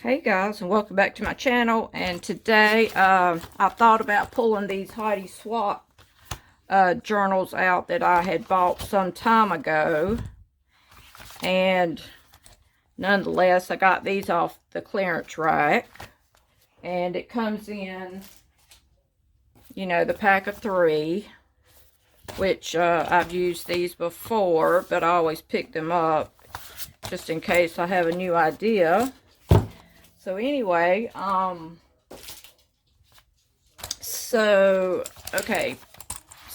Hey guys, and welcome back to my channel. And today I thought about pulling these Heidi Swapp journals out that I had bought some time ago, and nonetheless I got these off the clearance rack, and it comes in, you know, the pack of 3, which I've used these before, but I always pick them up just in case I have a new idea. So anyway, so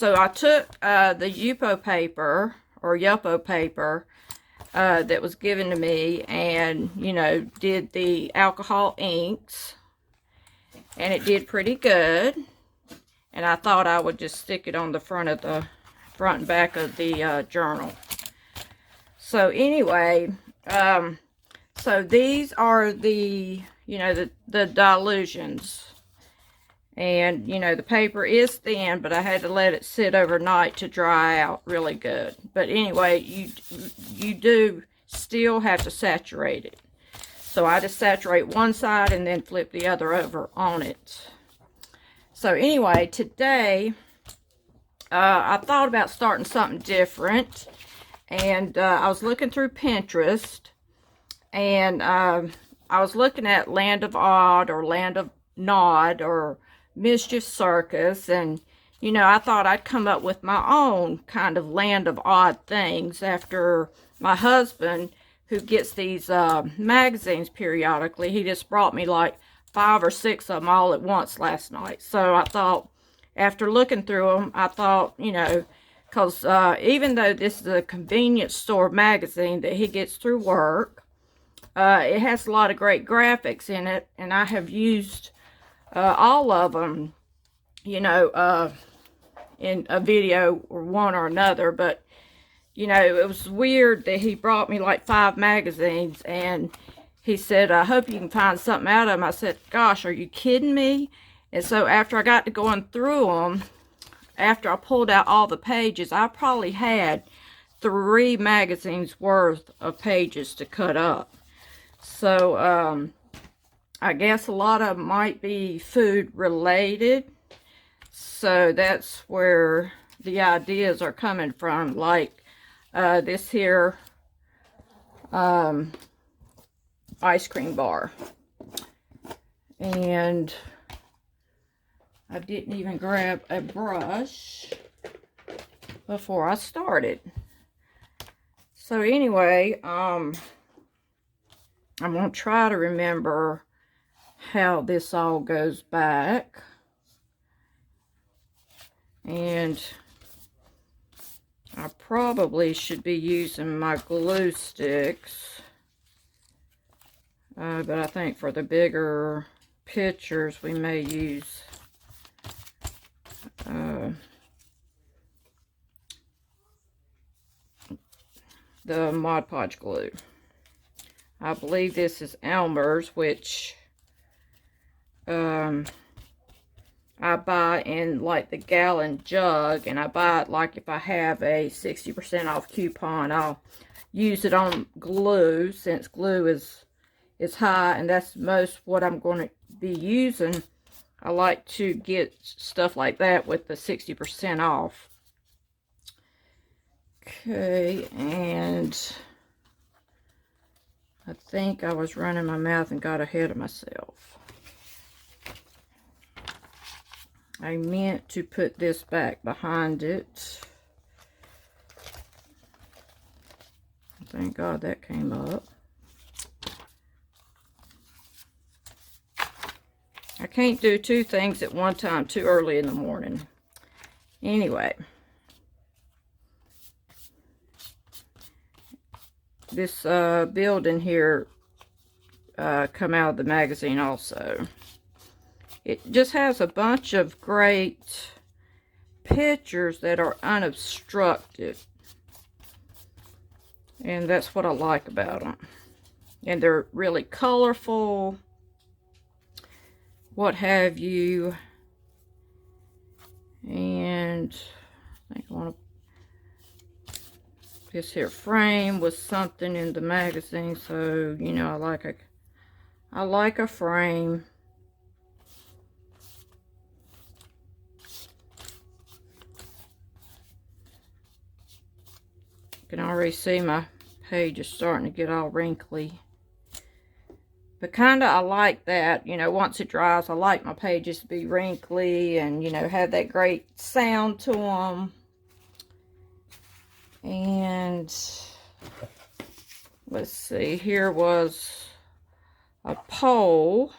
I took the Yupo paper, or Yupo paper, that was given to me, and, you know, did the alcohol inks, and it did pretty good, and I thought I would just stick it on the front and back of the journal. So anyway, so these are the, you know, the dilutions. And, you know, the paper is thin, but I had to let it sit overnight to dry out really good. But anyway, you do still have to saturate it. So I just saturate one side and then flip the other over on it. So anyway, today, I thought about starting something different. And I was looking through Pinterest. And I was looking at Land of Odd, or Land of Nod, or Mischief Circus, and, you know, I thought I'd come up with my own kind of Land of Odd things after my husband, who gets these magazines periodically, he just brought me like 5 or 6 of them all at once last night. So I thought, after looking through them, I thought, you know, because even though this is a convenience store magazine that he gets through work, it has a lot of great graphics in it, and I have used all of them, you know, in a video or one or another. But, you know, it was weird that he brought me like 5 magazines, and he said, I hope you can find something out of them. I said, gosh, are you kidding me? And so after I got to going through them, after I pulled out all the pages, I probably had 3 magazines worth of pages to cut up. So, I guess a lot of them might be food related. So that's where the ideas are coming from. Like, this here, ice cream bar. And I didn't even grab a brush before I started. So anyway, I'm going to try to remember how this all goes back. And I probably should be using my glue sticks. But I think for the bigger pictures, we may use the Mod Podge glue. I believe this is Elmer's, which I buy in like the gallon jug, and I buy it like if I have a 60% off coupon, I'll use it on glue, since glue is high, and that's most what I'm going to be using. I like to get stuff like that with the 60% off. Okay, and I think I was running my mouth and got ahead of myself. I meant to put this back behind it. Thank God that came up. I can't do 2 things at one time too early in the morning. Anyway. This building here come out of the magazine also. It just has a bunch of great pictures that are unobstructed. And that's what I like about them. And they're really colorful, what have you. And I think I want to, this here frame was something in the magazine, so, you know, I like a I like a frame. You can already see my page is starting to get all wrinkly. But kind of I like that, you know, once it dries, I like my pages to be wrinkly and, you know, have that great sound to them. And let's see, here was a pole.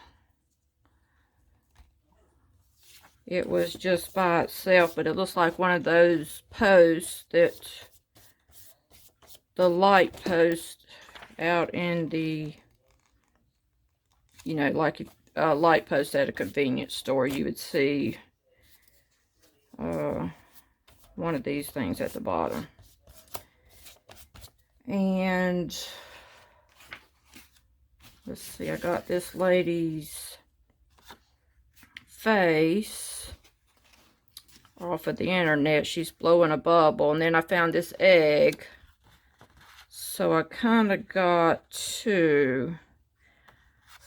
It was just by itself, but it looks like one of those posts that the light post out in the, you know, like a light post at a convenience store, you would see one of these things at the bottom. And let's see, I got this lady's face off of the internet. She's blowing a bubble, and then I found this egg. So I kind of got to,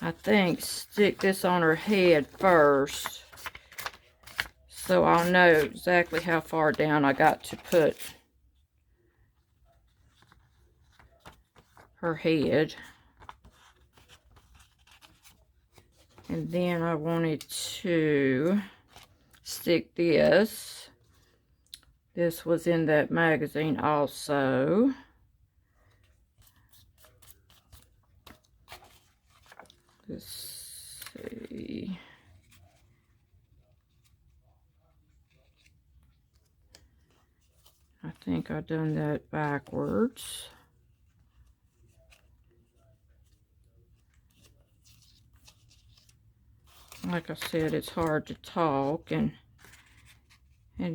I think, stick this on her head first, so I'll know exactly how far down I got to put her head. And then I wanted to stick this. This was in that magazine also. Let's see. I think I've done that backwards. Like I said, it's hard to talk and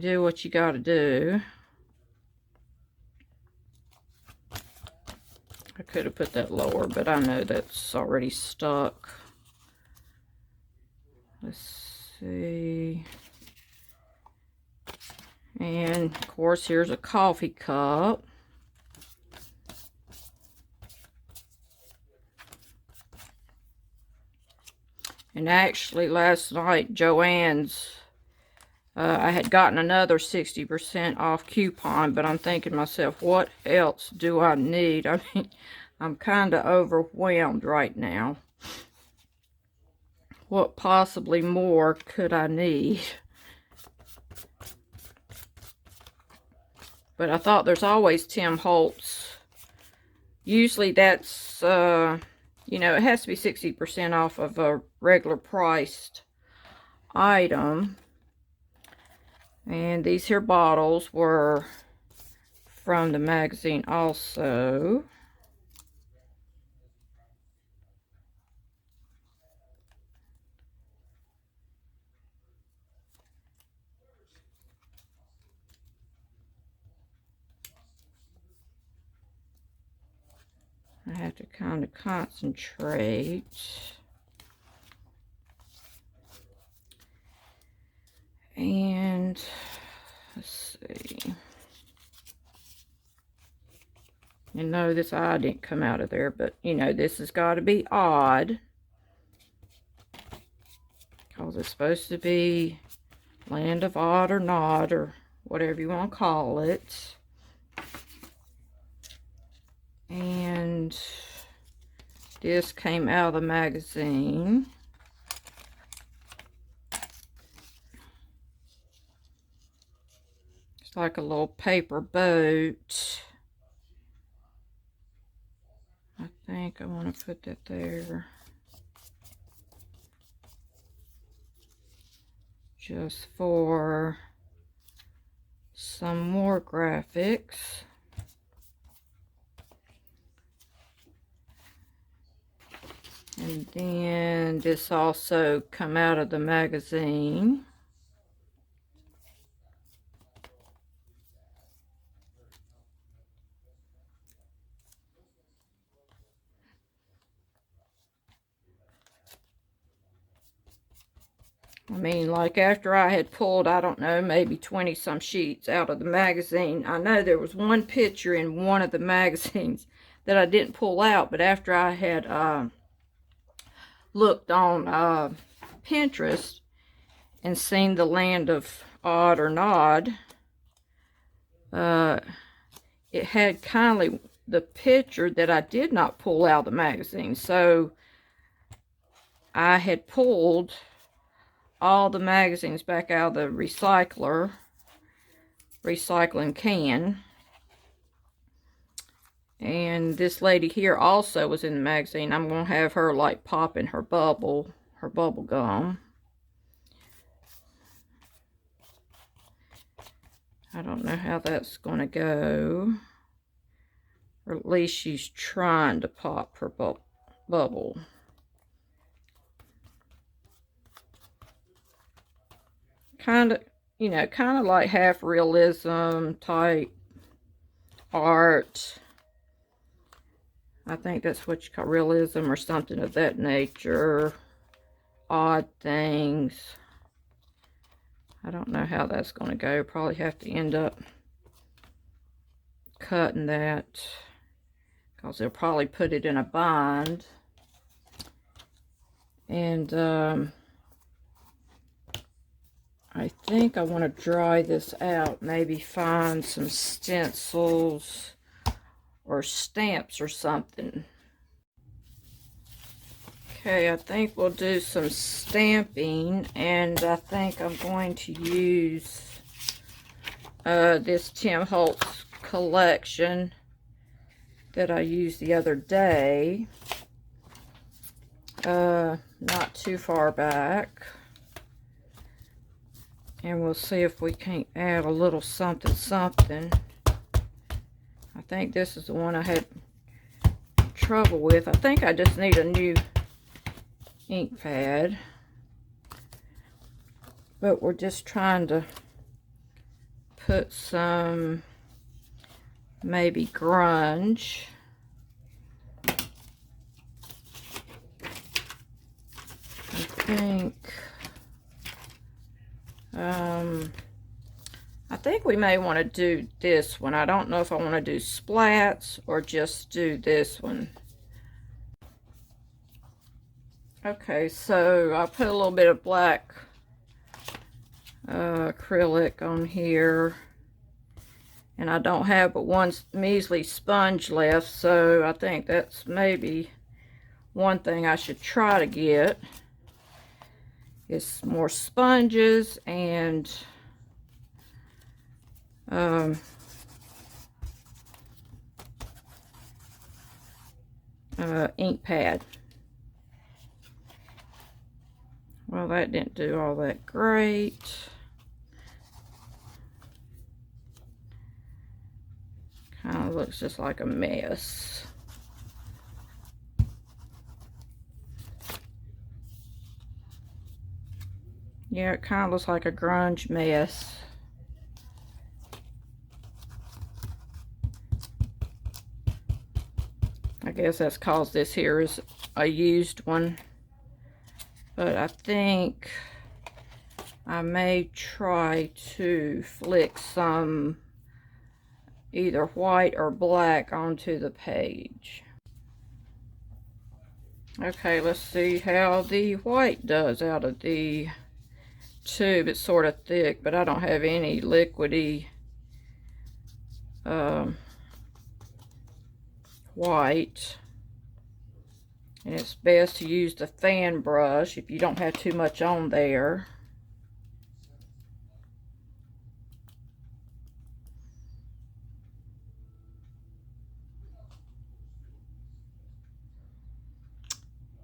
do what you gotta do. I could have put that lower, but I know that's already stuck. Let's see. And of course, here's a coffee cup. And actually, last night, Joann's, I had gotten another 60% off coupon, but I'm thinking to myself, what else do I need? I mean, I'm kind of overwhelmed right now. What possibly more could I need? But I thought there's always Tim Holtz. Usually that's, you know, it has to be 60% off of a regular priced item. And these here bottles were from the magazine also. I have to kind of concentrate. And let's see. You know, this eye didn't come out of there, but you know, this has got to be odd, because it's supposed to be Land of Odd or Not, or whatever you want to call it. And this came out of the magazine. It's like a little paper boat. I think I want to put that there. Just for some more graphics. And then this also come out of the magazine. I mean, like after I had pulled, I don't know, maybe 20 some sheets out of the magazine. I know there was one picture in one of the magazines that I didn't pull out, but after I had looked on Pinterest and seen the Land of Odd or Nod, it had kindly the picture that I did not pull out of the magazine. So I had pulled all the magazines back out of the recycling can. And this lady here also was in the magazine. I'm going to have her like popping her bubble gum. I don't know how that's going to go. Or at least she's trying to pop her bubble. Kind of, you know, kind of like half realism type art. I think that's what you call realism or something of that nature. Odd things. I don't know how that's going to go. Probably have to end up cutting that, because they'll probably put it in a bind. And I think I want to dry this out. Maybe find some stencils or stamps or something. Okay, I think we'll do some stamping, and I think I'm going to use this Tim Holtz collection that I used the other day, not too far back, and we'll see if we can't add a little something. I think this is the one I had trouble with. I think I just need a new ink pad, but we're just trying to put some maybe grunge. I think we may want to do this one. I don't know if I want to do splats or just do this one. Okay, so I put a little bit of black acrylic on here, and I don't have but one measly sponge left, so I think that's maybe one thing I should try to get is more sponges and ink pad. Well, that didn't do all that great. Kind of looks just like a mess. Yeah, it kind of looks like a grunge mess. I guess that's because this here is a used one. But I think I may try to flick some either white or black onto the page. Okay, let's see how the white does out of the tube. It's sort of thick, but I don't have any liquidy white. And it's best to use the fan brush if you don't have too much on there.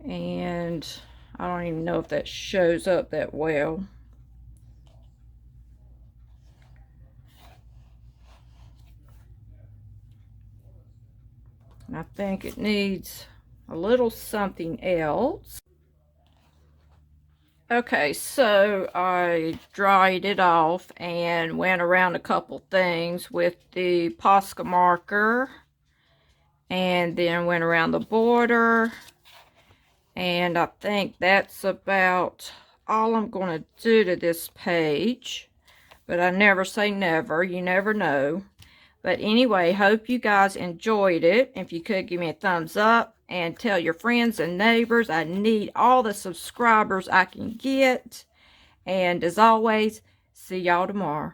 And I don't even know if that shows up that well. And I think it needs a little something else. Okay, so I dried it off and went around a couple things with the Posca marker, and then went around the border, and I think that's about all I'm going to do to this page. But I never say never, you never know. But anyway, hope you guys enjoyed it. If you could, give me a thumbs up and tell your friends and neighbors. I need all the subscribers I can get. And as always, see y'all tomorrow.